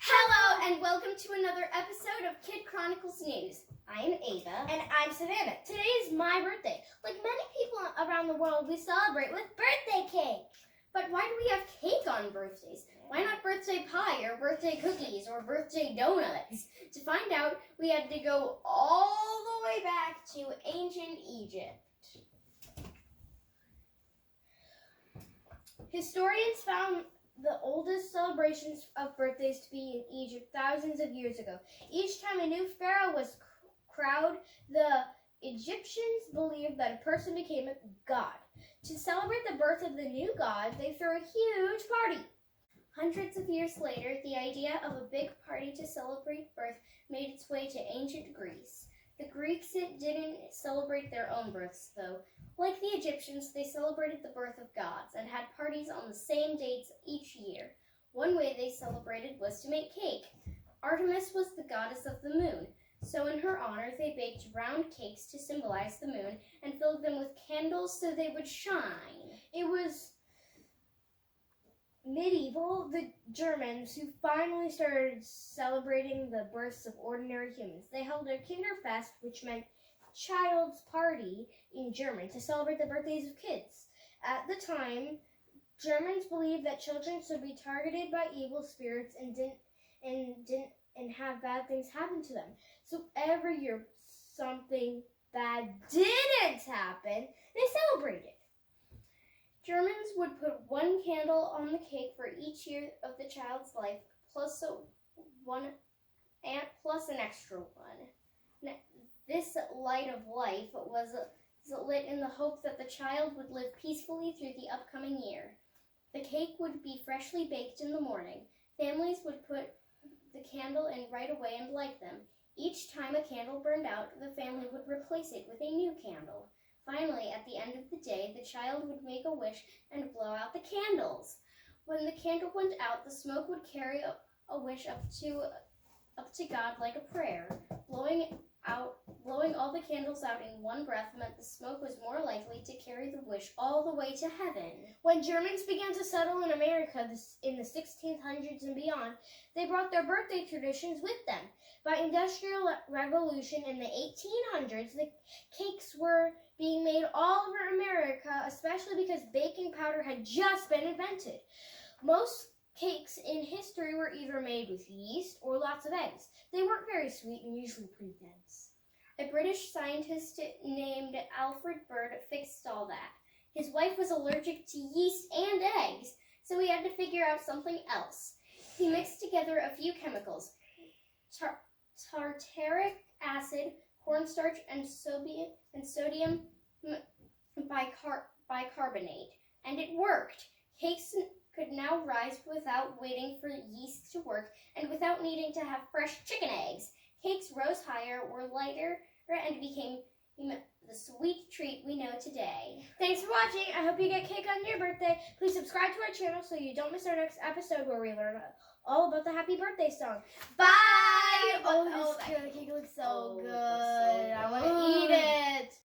Hello and welcome to another episode of Kid Chronicles News. I am Ava. And I'm Savannah. Today is my birthday. Like many people around the world, we celebrate with birthday cake. But why do we have cake on birthdays? Why not birthday pie or birthday cookies or birthday donuts? To find out, we had to go all the way back to ancient Egypt. Historians found the oldest celebrations of birthdays to be in Egypt thousands of years ago. Each time a new pharaoh was crowned, the Egyptians believed that a person became a god. To celebrate the birth of the new god, they threw a huge party. Hundreds of years later, the idea of a big party to celebrate birth made its way to ancient Greece. The Greeks didn't celebrate their own births, though. Like the Egyptians, they celebrated the birth of gods and had parties on the same dates each year. One way they celebrated was to make cake. Artemis was the goddess of the moon, so in her honor they baked round cakes to symbolize the moon and filled them with candles so they would shine. It was medieval, the Germans, who finally started celebrating the births of ordinary humans. They held a Kinderfest, which meant child's party in German, to celebrate the birthdays of kids. At the time, Germans believed that children should be targeted by evil spirits and have bad things happen to them. So every year something bad didn't happen, they celebrated. Germans would put one candle on the cake for each year of the child's life, plus an extra one. This light of life was lit in the hope that the child would live peacefully through the upcoming year. The cake would be freshly baked in the morning. Families would put the candle in right away and light them. Each time a candle burned out, the family would replace it with a new candle. Finally, at the end of the day, the child would make a wish and blow out the candles. When the candle went out, the smoke would carry a wish up to God like a prayer. Blowing all the candles out in one breath meant the smoke was more likely to carry the wish all the way to heaven. When Germans began to settle in America in the 1600s and beyond, they brought their birthday traditions with them. By Industrial Revolution in the 1800s, the cakes were being made all over America, especially because baking powder had just been invented. Most cakes in history were either made with yeast or lots of eggs. They weren't very sweet and usually pretty dense. A British scientist named Alfred Bird fixed all that. His wife was allergic to yeast and eggs, so he had to figure out something else. He mixed together a few chemicals, tartaric acid, cornstarch, and sodium bicarbonate, and it worked. Cakes could now rise without waiting for yeast to work and without needing to have fresh chicken eggs. Cakes rose higher, were lighter, and became the sweet treat we know today. Thanks for watching. I hope you get cake on your birthday. Please subscribe to our channel so you don't miss our next episode where we learn all about the happy birthday song. Bye! Oh, this cake looks so good. I want to eat it.